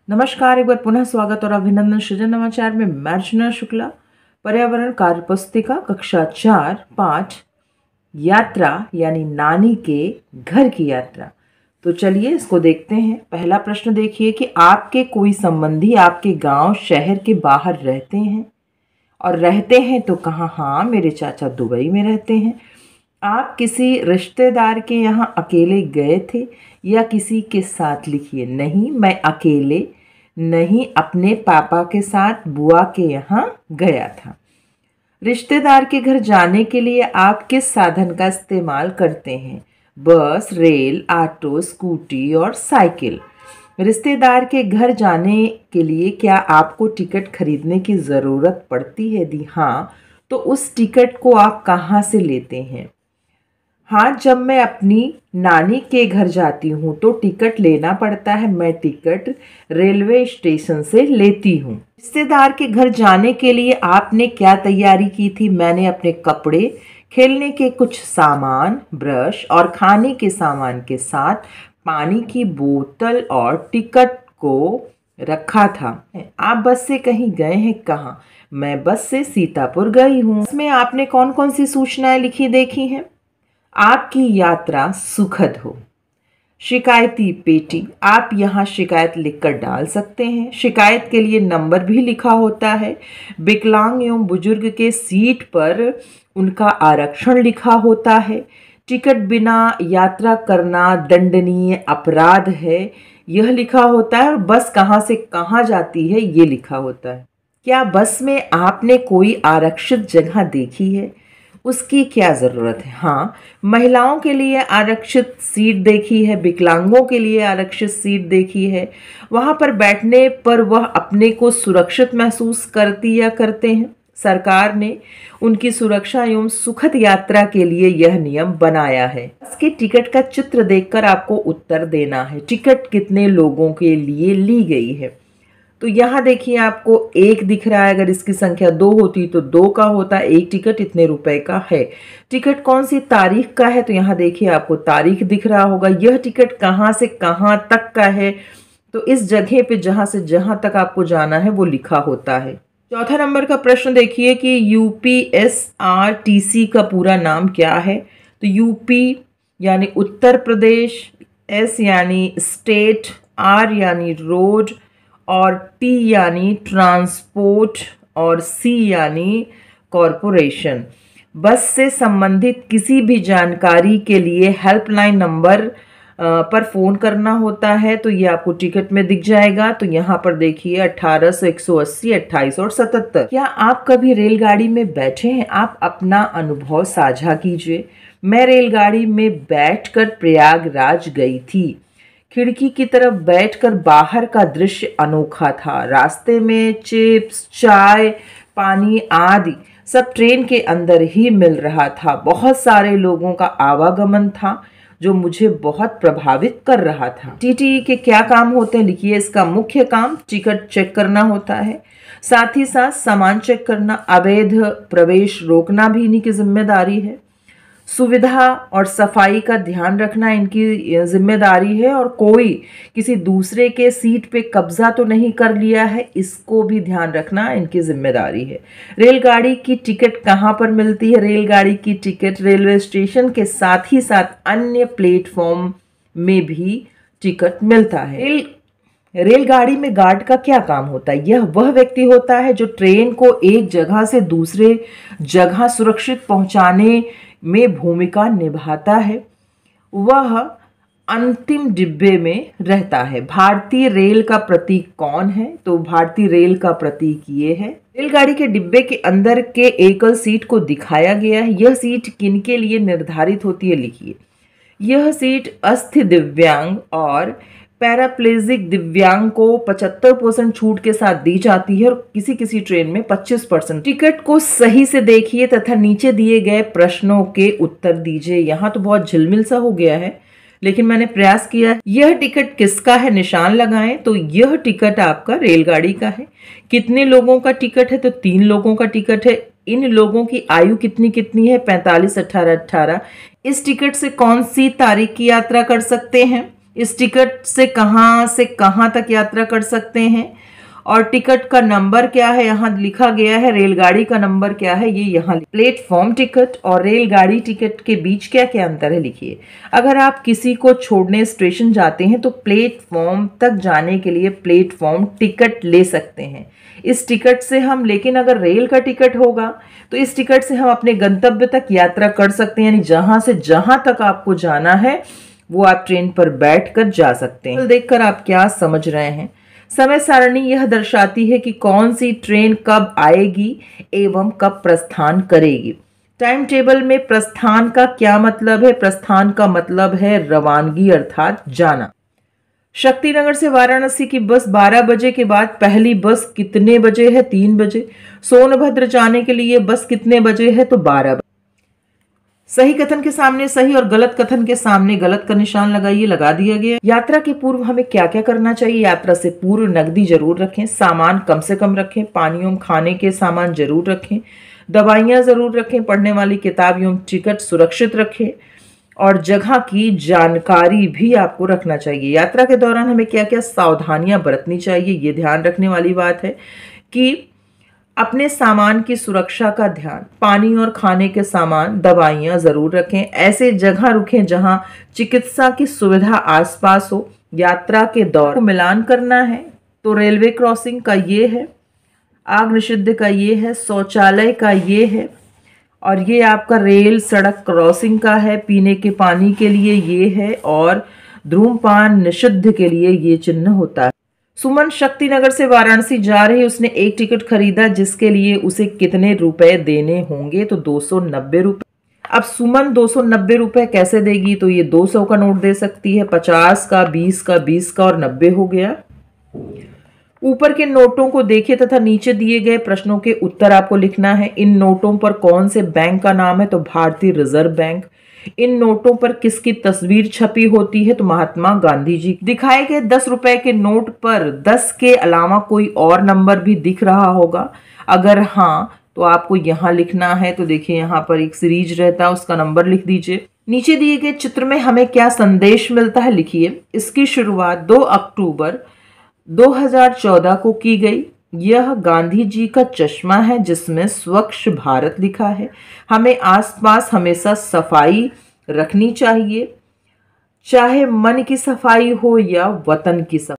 नमस्कार, एक बार पुनः स्वागत और अभिनंदन सृजन नवाचार में। मैं अर्चना शुक्ला, पर्यावरण कार्य पुस्तिका कक्षा 4 पाठ यात्रा यानी नानी के घर की यात्रा। तो चलिए इसको देखते हैं। पहला प्रश्न देखिए कि आपके कोई संबंधी आपके गांव शहर के बाहर रहते हैं और रहते हैं तो कहाँ? हाँ, मेरे चाचा दुबई में रहते हैं। आप किसी रिश्तेदार के यहाँ अकेले गए थे या किसी के साथ? लिखिए, नहीं, मैं अकेले नहीं, अपने पापा के साथ बुआ के यहाँ गया था। रिश्तेदार के घर जाने के लिए आप किस साधन का इस्तेमाल करते हैं? बस, रेल, ऑटो, स्कूटी और साइकिल। रिश्तेदार के घर जाने के लिए क्या आपको टिकट खरीदने की ज़रूरत पड़ती है? यदि हाँ, तो उस टिकट को आप कहाँ से लेते हैं? हाँ, जब मैं अपनी नानी के घर जाती हूँ तो टिकट लेना पड़ता है। मैं टिकट रेलवे स्टेशन से लेती हूँ। रिश्तेदार के घर जाने के लिए आपने क्या तैयारी की थी? मैंने अपने कपड़े, खेलने के कुछ सामान, ब्रश और खाने के सामान के साथ पानी की बोतल और टिकट को रखा था। आप बस से कहीं गए हैं? कहाँ? मैं बस से सीतापुर गई हूँ। इसमें आपने कौन कौन सी सूचनाएं लिखी देखी हैं? आपकी यात्रा सुखद हो। शिकायती पेटी, आप यहाँ शिकायत लिखकर डाल सकते हैं। शिकायत के लिए नंबर भी लिखा होता है। विकलांग एवं बुजुर्ग के सीट पर उनका आरक्षण लिखा होता है। टिकट बिना यात्रा करना दंडनीय अपराध है, यह लिखा होता है। और बस कहाँ से कहाँ जाती है ये लिखा होता है। क्या बस में आपने कोई आरक्षित जगह देखी है? उसकी क्या ज़रूरत है? हाँ, महिलाओं के लिए आरक्षित सीट देखी है, विकलांगों के लिए आरक्षित सीट देखी है। वहाँ पर बैठने पर वह अपने को सुरक्षित महसूस करती या करते हैं। सरकार ने उनकी सुरक्षा एवं सुखद यात्रा के लिए यह नियम बनाया है। इसके टिकट का चित्र देखकर आपको उत्तर देना है। टिकट कितने लोगों के लिए ली गई है? तो यहाँ देखिए, आपको 1 दिख रहा है। अगर इसकी संख्या 2 होती तो 2 का होता। 1 टिकट इतने रुपए का है। टिकट कौन सी तारीख का है? तो यहाँ देखिए, आपको तारीख दिख रहा होगा। यह टिकट कहाँ से कहाँ तक का है? तो इस जगह पे जहाँ से जहाँ तक आपको जाना है वो लिखा होता है। चौथा नंबर का प्रश्न देखिए कि UPSRTC का पूरा नाम क्या है? तो यूपी यानी उत्तर प्रदेश, S यानी स्टेट, R यानी रोड और T यानी ट्रांसपोर्ट और C यानी कॉरपोरेशन। बस से संबंधित किसी भी जानकारी के लिए हेल्पलाइन नंबर पर फ़ोन करना होता है। तो ये आपको टिकट में दिख जाएगा। तो यहाँ पर देखिए 1800, 180, 28 और 77। क्या आप कभी रेलगाड़ी में बैठे हैं? आप अपना अनुभव साझा कीजिए। मैं रेलगाड़ी में बैठकर प्रयागराज गई थी। खिड़की की तरफ बैठकर बाहर का दृश्य अनोखा था। रास्ते में चिप्स, चाय, पानी आदि सब ट्रेन के अंदर ही मिल रहा था। बहुत सारे लोगों का आवागमन था जो मुझे बहुत प्रभावित कर रहा था। टीटीई के क्या काम होते हैं? लिखिए, इसका मुख्य काम टिकट चेक करना होता है, साथ ही साथ सामान चेक करना, अवैध प्रवेश रोकना भी इन्हीं की जिम्मेदारी है। सुविधा और सफाई का ध्यान रखना इनकी जिम्मेदारी है। और कोई किसी दूसरे के सीट पे कब्जा तो नहीं कर लिया है, इसको भी ध्यान रखना इनकी जिम्मेदारी है। रेलगाड़ी की टिकट कहाँ पर मिलती है? रेलगाड़ी की टिकट रेलवे स्टेशन के साथ ही साथ अन्य प्लेटफॉर्म में भी टिकट मिलता है। रेलगाड़ी में गार्ड का क्या काम होता है? यह वह व्यक्ति होता है जो ट्रेन को एक जगह से दूसरे जगह सुरक्षित पहुंचाने में भूमिका निभाता है। वह अंतिम डिब्बे में रहता है। भारतीय रेल का प्रतीक कौन है? तो भारतीय रेल का प्रतीक ये है। रेलगाड़ी के डिब्बे के अंदर के एकल सीट को दिखाया गया है। यह सीट किन के लिए निर्धारित होती है? लिखिए, यह सीट अस्थि दिव्यांग और पैराप्लेजिक दिव्यांग को 75% छूट के साथ दी जाती है और किसी किसी ट्रेन में 25%। टिकट को सही से देखिए तथा नीचे दिए गए प्रश्नों के उत्तर दीजिए। यहाँ तो बहुत झिलमिल सा हो गया है, लेकिन मैंने प्रयास किया। यह टिकट किसका है? निशान लगाएं। तो यह टिकट आपका रेलगाड़ी का है। कितने लोगों का टिकट है? तो 3 लोगों का टिकट है। इन लोगों की आयु कितनी कितनी है? 45, 18, 18। इस टिकट से कौन सी तारीख की यात्रा कर सकते हैं? इस टिकट से कहाँ तक यात्रा कर सकते हैं, और टिकट का नंबर क्या है यहाँ लिखा गया है, रेलगाड़ी का नंबर क्या है ये यहाँ। प्लेटफॉर्म टिकट और रेलगाड़ी टिकट के बीच क्या क्या अंतर है लिखिए। अगर आप किसी को छोड़ने स्टेशन जाते हैं तो प्लेटफॉर्म तक जाने के लिए प्लेटफॉर्म टिकट ले सकते हैं इस टिकट से हम, लेकिन अगर रेल का टिकट होगा तो इस टिकट से हम अपने गंतव्य तक यात्रा कर सकते हैं, यानी जहां से जहां तक आपको जाना है वो आप ट्रेन पर बैठकर जा सकते हैं। देखकर आप क्या समझ रहे हैं। समय सारणी यह दर्शाती है कि कौन सी ट्रेन कब आएगी एवं कब प्रस्थान करेगी। टाइम टेबल में प्रस्थान का क्या मतलब है? प्रस्थान का मतलब है रवानगी अर्थात जाना। शक्तिनगर से वाराणसी की बस 12 बजे के बाद पहली बस कितने बजे है? 3 बजे। सोनभद्र जाने के लिए बस कितने बजे है? तो 12 बजे। सही कथन के सामने सही और गलत कथन के सामने गलत का निशान लगाइए। लगा दिया गया। यात्रा के पूर्व हमें क्या क्या करना चाहिए? यात्रा से पूर्व नकदी जरूर रखें, सामान कम से कम रखें, पानी एवं खाने के सामान जरूर रखें, दवाइयां जरूर रखें, पढ़ने वाली किताब एवं टिकट सुरक्षित रखें और जगह की जानकारी भी आपको रखना चाहिए। यात्रा के दौरान हमें क्या क्या सावधानियां बरतनी चाहिए, ये ध्यान रखने वाली बात है कि अपने सामान की सुरक्षा का ध्यान, पानी और खाने के सामान, दवाइयां जरूर रखें, ऐसे जगह रुकें जहां चिकित्सा की सुविधा आसपास हो। यात्रा के दौरान मिलान करना है तो रेलवे क्रॉसिंग का ये है, आग निषिद्ध का ये है, शौचालय का ये है और ये आपका रेल सड़क क्रॉसिंग का है, पीने के पानी के लिए ये है और धूम्रपान निषिद्ध के लिए ये चिन्ह होता है। सुमन शक्तिनगर से वाराणसी जा रही, उसने एक टिकट खरीदा जिसके लिए उसे कितने रुपए देने होंगे? तो 290 रुपए। अब सुमन 290 रुपए कैसे देगी? तो ये 200 का नोट दे सकती है, 50 का, 20 का, 20 का और 90 हो गया। ऊपर के नोटों को देखिए तथा नीचे दिए गए प्रश्नों के उत्तर आपको लिखना है। इन नोटों पर कौन से बैंक का नाम है? तो भारतीय रिजर्व बैंक। इन नोटों पर किसकी तस्वीर छपी होती है? तो महात्मा गांधी जी। दिखाए गए 10 रुपए के नोट पर 10 के अलावा कोई और नंबर भी दिख रहा होगा, अगर हाँ तो आपको यहाँ लिखना है। तो देखिए यहाँ पर एक सीरीज रहता है, उसका नंबर लिख दीजिए। नीचे दिए गए चित्र में हमें क्या संदेश मिलता है लिखिए। इसकी शुरुआत 2 अक्टूबर 2014 को की गई। यह गांधी जी का चश्मा है जिसमें स्वच्छ भारत लिखा है। हमें आसपास हमेशा सफाई रखनी चाहिए, चाहे मन की सफाई हो या वतन की सफाई।